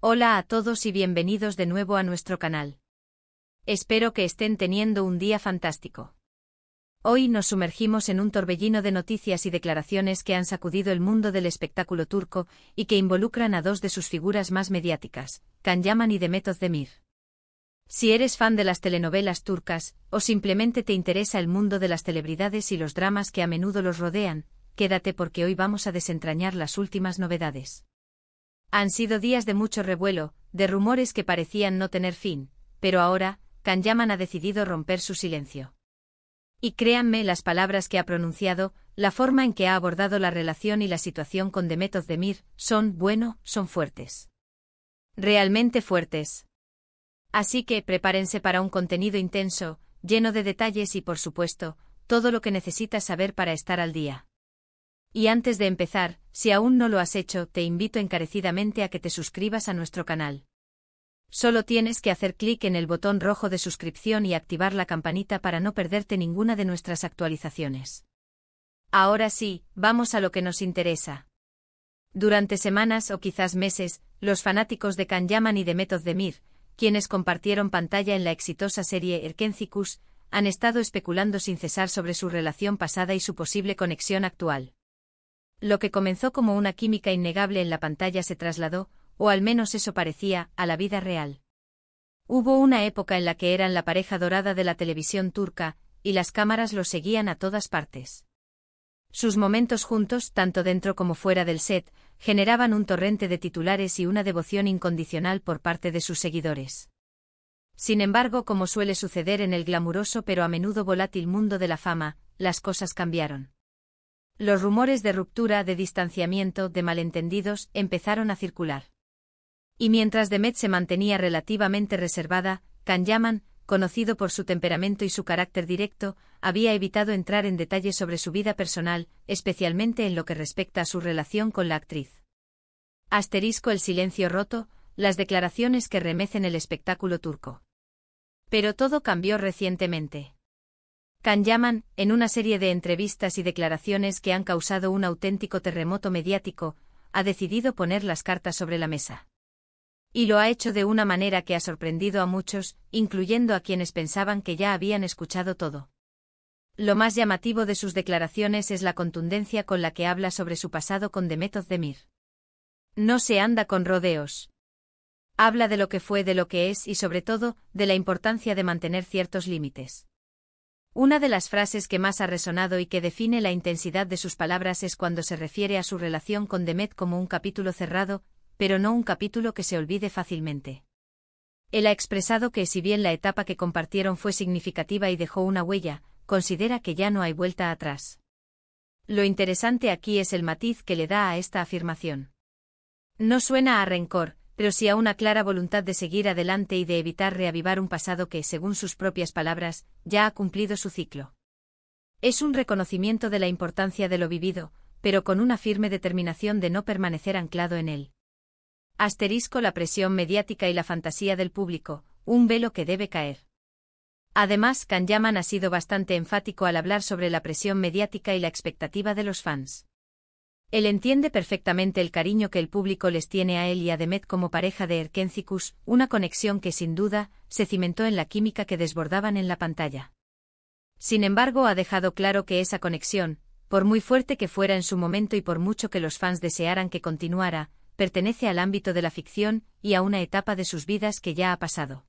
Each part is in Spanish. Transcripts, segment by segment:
Hola a todos y bienvenidos de nuevo a nuestro canal. Espero que estén teniendo un día fantástico. Hoy nos sumergimos en un torbellino de noticias y declaraciones que han sacudido el mundo del espectáculo turco y que involucran a dos de sus figuras más mediáticas, Can Yaman y Demet Özdemir. Si eres fan de las telenovelas turcas, o simplemente te interesa el mundo de las celebridades y los dramas que a menudo los rodean, quédate porque hoy vamos a desentrañar las últimas novedades. Han sido días de mucho revuelo, de rumores que parecían no tener fin, pero ahora, Can Yaman ha decidido romper su silencio. Y créanme las palabras que ha pronunciado, la forma en que ha abordado la relación y la situación con Demet Özdemir, son fuertes. Realmente fuertes. Así que prepárense para un contenido intenso, lleno de detalles y por supuesto, todo lo que necesitas saber para estar al día. Y antes de empezar, si aún no lo has hecho, te invito encarecidamente a que te suscribas a nuestro canal. Solo tienes que hacer clic en el botón rojo de suscripción y activar la campanita para no perderte ninguna de nuestras actualizaciones. Ahora sí, vamos a lo que nos interesa. Durante semanas o quizás meses, los fanáticos de Can Yaman y Demet Özdemir, quienes compartieron pantalla en la exitosa serie Erkenci, han estado especulando sin cesar sobre su relación pasada y su posible conexión actual. Lo que comenzó como una química innegable en la pantalla se trasladó, o al menos eso parecía, a la vida real. Hubo una época en la que eran la pareja dorada de la televisión turca, y las cámaras los seguían a todas partes. Sus momentos juntos, tanto dentro como fuera del set, generaban un torrente de titulares y una devoción incondicional por parte de sus seguidores. Sin embargo, como suele suceder en el glamuroso pero a menudo volátil mundo de la fama, las cosas cambiaron. Los rumores de ruptura, de distanciamiento, de malentendidos, empezaron a circular. Y mientras Demet se mantenía relativamente reservada, Can Yaman, conocido por su temperamento y su carácter directo, había evitado entrar en detalles sobre su vida personal, especialmente en lo que respecta a su relación con la actriz. El silencio roto, las declaraciones que remecen el espectáculo turco. Pero todo cambió recientemente. Can Yaman, en una serie de entrevistas y declaraciones que han causado un auténtico terremoto mediático, ha decidido poner las cartas sobre la mesa. Y lo ha hecho de una manera que ha sorprendido a muchos, incluyendo a quienes pensaban que ya habían escuchado todo. Lo más llamativo de sus declaraciones es la contundencia con la que habla sobre su pasado con Demet Özdemir. No se anda con rodeos. Habla de lo que fue, de lo que es y sobre todo, de la importancia de mantener ciertos límites. Una de las frases que más ha resonado y que define la intensidad de sus palabras es cuando se refiere a su relación con Demet como un capítulo cerrado, pero no un capítulo que se olvide fácilmente. Él ha expresado que si bien la etapa que compartieron fue significativa y dejó una huella, considera que ya no hay vuelta atrás. Lo interesante aquí es el matiz que le da a esta afirmación. No suena a rencor, pero sí a una clara voluntad de seguir adelante y de evitar reavivar un pasado que, según sus propias palabras, ya ha cumplido su ciclo. Es un reconocimiento de la importancia de lo vivido, pero con una firme determinación de no permanecer anclado en él. La presión mediática y la fantasía del público, un velo que debe caer. Además, Can Yaman ha sido bastante enfático al hablar sobre la presión mediática y la expectativa de los fans. Él entiende perfectamente el cariño que el público les tiene a él y a Demet como pareja de Erkenci, una conexión que sin duda, se cimentó en la química que desbordaban en la pantalla. Sin embargo, ha dejado claro que esa conexión, por muy fuerte que fuera en su momento y por mucho que los fans desearan que continuara, pertenece al ámbito de la ficción y a una etapa de sus vidas que ya ha pasado.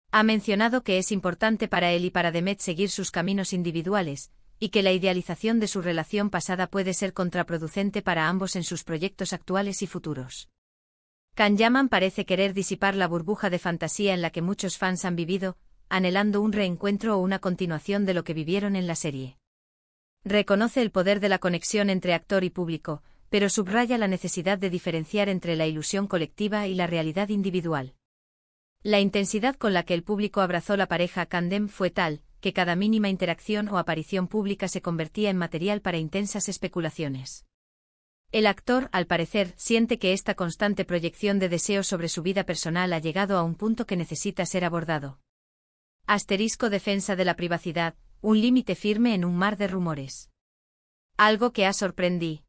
Ha mencionado que es importante para él y para Demet seguir sus caminos individuales, y que la idealización de su relación pasada puede ser contraproducente para ambos en sus proyectos actuales y futuros. Can Yaman parece querer disipar la burbuja de fantasía en la que muchos fans han vivido, anhelando un reencuentro o una continuación de lo que vivieron en la serie. Reconoce el poder de la conexión entre actor y público, pero subraya la necesidad de diferenciar entre la ilusión colectiva y la realidad individual. La intensidad con la que el público abrazó la pareja Candem fue tal, que cada mínima interacción o aparición pública se convertía en material para intensas especulaciones. El actor, al parecer, siente que esta constante proyección de deseos sobre su vida personal ha llegado a un punto que necesita ser abordado. Defensa de la privacidad, un límite firme en un mar de rumores. Algo que ha sorprendido.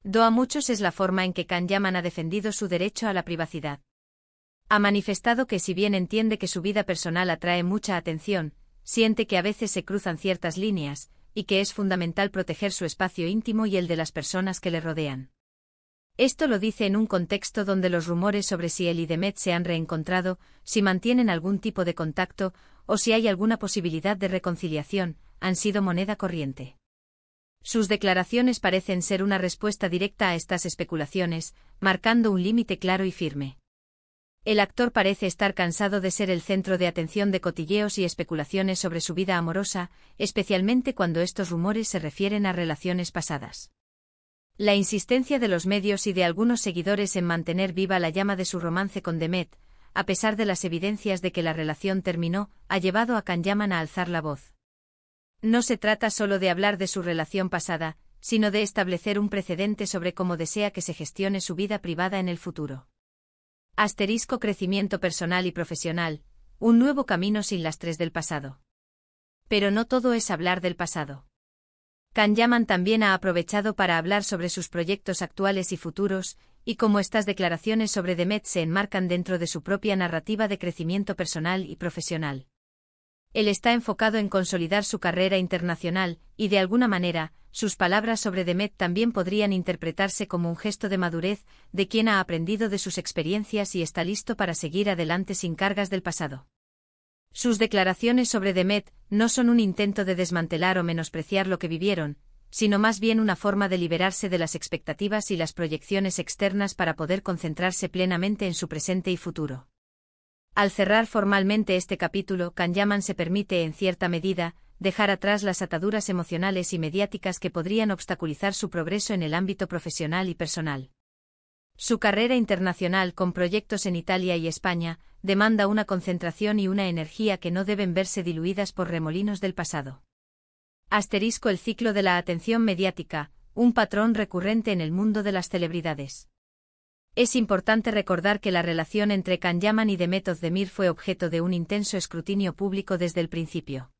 Do a muchos es la forma en que Can Yaman ha defendido su derecho a la privacidad. Ha manifestado que si bien entiende que su vida personal atrae mucha atención, siente que a veces se cruzan ciertas líneas, y que es fundamental proteger su espacio íntimo y el de las personas que le rodean. Esto lo dice en un contexto donde los rumores sobre si él y Demet se han reencontrado, si mantienen algún tipo de contacto, o si hay alguna posibilidad de reconciliación, han sido moneda corriente. Sus declaraciones parecen ser una respuesta directa a estas especulaciones, marcando un límite claro y firme. El actor parece estar cansado de ser el centro de atención de cotilleos y especulaciones sobre su vida amorosa, especialmente cuando estos rumores se refieren a relaciones pasadas. La insistencia de los medios y de algunos seguidores en mantener viva la llama de su romance con Demet, a pesar de las evidencias de que la relación terminó, ha llevado a Can Yaman a alzar la voz. No se trata solo de hablar de su relación pasada, sino de establecer un precedente sobre cómo desea que se gestione su vida privada en el futuro. Crecimiento personal y profesional, un nuevo camino sin lastres del pasado. Pero no todo es hablar del pasado. Can Yaman también ha aprovechado para hablar sobre sus proyectos actuales y futuros, y cómo estas declaraciones sobre Demet se enmarcan dentro de su propia narrativa de crecimiento personal y profesional. Él está enfocado en consolidar su carrera internacional, y de alguna manera, sus palabras sobre Demet también podrían interpretarse como un gesto de madurez, de quien ha aprendido de sus experiencias y está listo para seguir adelante sin cargas del pasado. Sus declaraciones sobre Demet no son un intento de desmantelar o menospreciar lo que vivieron, sino más bien una forma de liberarse de las expectativas y las proyecciones externas para poder concentrarse plenamente en su presente y futuro. Al cerrar formalmente este capítulo, Can Yaman se permite, en cierta medida, dejar atrás las ataduras emocionales y mediáticas que podrían obstaculizar su progreso en el ámbito profesional y personal. Su carrera internacional, con proyectos en Italia y España, demanda una concentración y una energía que no deben verse diluidas por remolinos del pasado. El ciclo de la atención mediática, un patrón recurrente en el mundo de las celebridades. Es importante recordar que la relación entre Can Yaman y Demet Özdemir fue objeto de un intenso escrutinio público desde el principio.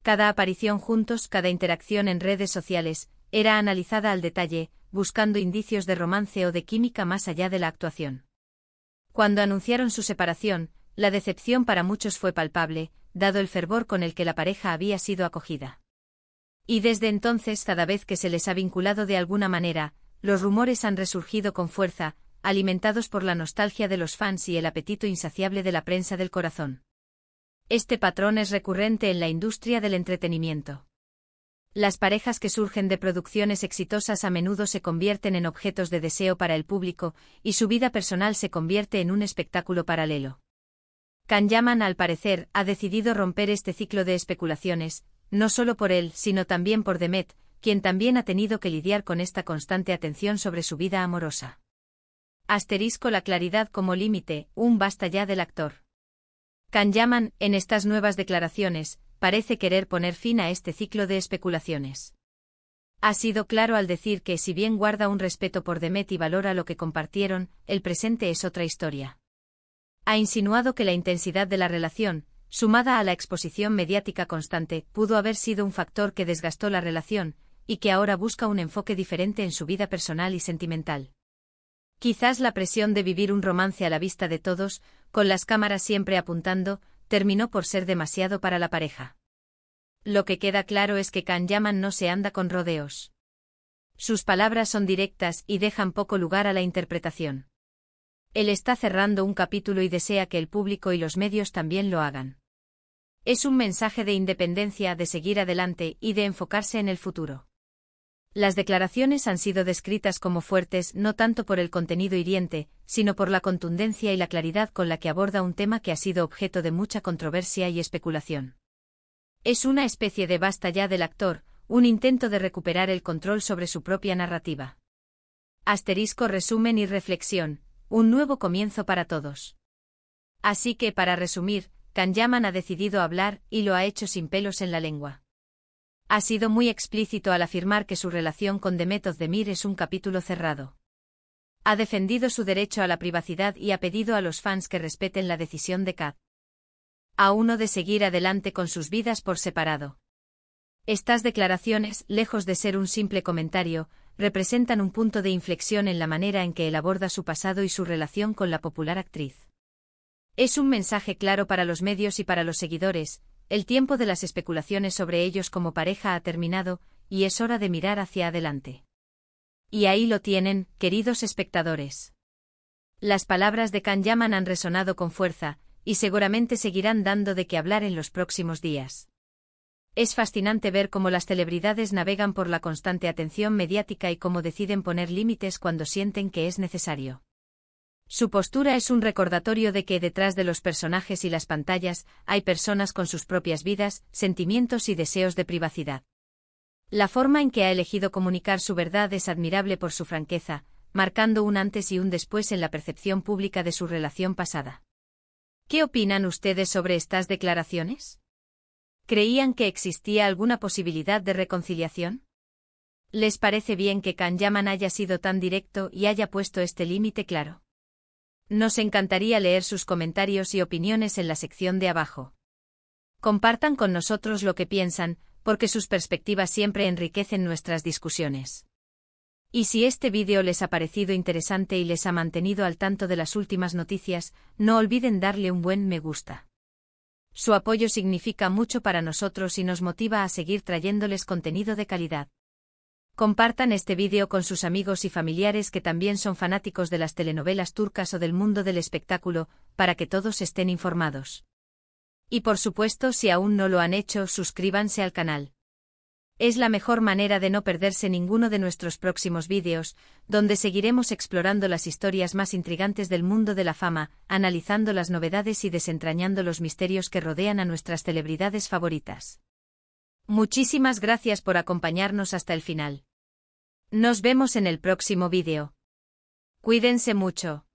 Cada aparición juntos, cada interacción en redes sociales, era analizada al detalle, buscando indicios de romance o de química más allá de la actuación. Cuando anunciaron su separación, la decepción para muchos fue palpable, dado el fervor con el que la pareja había sido acogida. Y desde entonces, cada vez que se les ha vinculado de alguna manera, los rumores han resurgido con fuerza, alimentados por la nostalgia de los fans y el apetito insaciable de la prensa del corazón. Este patrón es recurrente en la industria del entretenimiento. Las parejas que surgen de producciones exitosas a menudo se convierten en objetos de deseo para el público, y su vida personal se convierte en un espectáculo paralelo. Can Yaman, al parecer, ha decidido romper este ciclo de especulaciones, no solo por él, sino también por Demet, quien también ha tenido que lidiar con esta constante atención sobre su vida amorosa. La claridad como límite, un basta ya del actor. Can Yaman, en estas nuevas declaraciones, parece querer poner fin a este ciclo de especulaciones. Ha sido claro al decir que, si bien guarda un respeto por Demet y valora lo que compartieron, el presente es otra historia. Ha insinuado que la intensidad de la relación, sumada a la exposición mediática constante, pudo haber sido un factor que desgastó la relación, y que ahora busca un enfoque diferente en su vida personal y sentimental. Quizás la presión de vivir un romance a la vista de todos, con las cámaras siempre apuntando, terminó por ser demasiado para la pareja. Lo que queda claro es que Can Yaman no se anda con rodeos. Sus palabras son directas y dejan poco lugar a la interpretación. Él está cerrando un capítulo y desea que el público y los medios también lo hagan. Es un mensaje de independencia, de seguir adelante y de enfocarse en el futuro. Las declaraciones han sido descritas como fuertes no tanto por el contenido hiriente, sino por la contundencia y la claridad con la que aborda un tema que ha sido objeto de mucha controversia y especulación. Es una especie de basta ya del actor, un intento de recuperar el control sobre su propia narrativa. Resumen y reflexión, un nuevo comienzo para todos. Así que, para resumir, Can Yaman ha decidido hablar, y lo ha hecho sin pelos en la lengua. Ha sido muy explícito al afirmar que su relación con Demet Özdemir es un capítulo cerrado. Ha defendido su derecho a la privacidad y ha pedido a los fans que respeten la decisión de cada uno de seguir adelante con sus vidas por separado. Estas declaraciones, lejos de ser un simple comentario, representan un punto de inflexión en la manera en que él aborda su pasado y su relación con la popular actriz. Es un mensaje claro para los medios y para los seguidores: el tiempo de las especulaciones sobre ellos como pareja ha terminado, y es hora de mirar hacia adelante. Y ahí lo tienen, queridos espectadores. Las palabras de Can Yaman han resonado con fuerza, y seguramente seguirán dando de qué hablar en los próximos días. Es fascinante ver cómo las celebridades navegan por la constante atención mediática y cómo deciden poner límites cuando sienten que es necesario. Su postura es un recordatorio de que detrás de los personajes y las pantallas hay personas con sus propias vidas, sentimientos y deseos de privacidad. La forma en que ha elegido comunicar su verdad es admirable por su franqueza, marcando un antes y un después en la percepción pública de su relación pasada. ¿Qué opinan ustedes sobre estas declaraciones? ¿Creían que existía alguna posibilidad de reconciliación? ¿Les parece bien que Can Yaman haya sido tan directo y haya puesto este límite claro? Nos encantaría leer sus comentarios y opiniones en la sección de abajo. Compartan con nosotros lo que piensan, porque sus perspectivas siempre enriquecen nuestras discusiones. Y si este vídeo les ha parecido interesante y les ha mantenido al tanto de las últimas noticias, no olviden darle un buen me gusta. Su apoyo significa mucho para nosotros y nos motiva a seguir trayéndoles contenido de calidad. Compartan este vídeo con sus amigos y familiares que también son fanáticos de las telenovelas turcas o del mundo del espectáculo, para que todos estén informados. Y por supuesto, si aún no lo han hecho, suscríbanse al canal. Es la mejor manera de no perderse ninguno de nuestros próximos vídeos, donde seguiremos explorando las historias más intrigantes del mundo de la fama, analizando las novedades y desentrañando los misterios que rodean a nuestras celebridades favoritas. Muchísimas gracias por acompañarnos hasta el final. Nos vemos en el próximo vídeo. Cuídense mucho.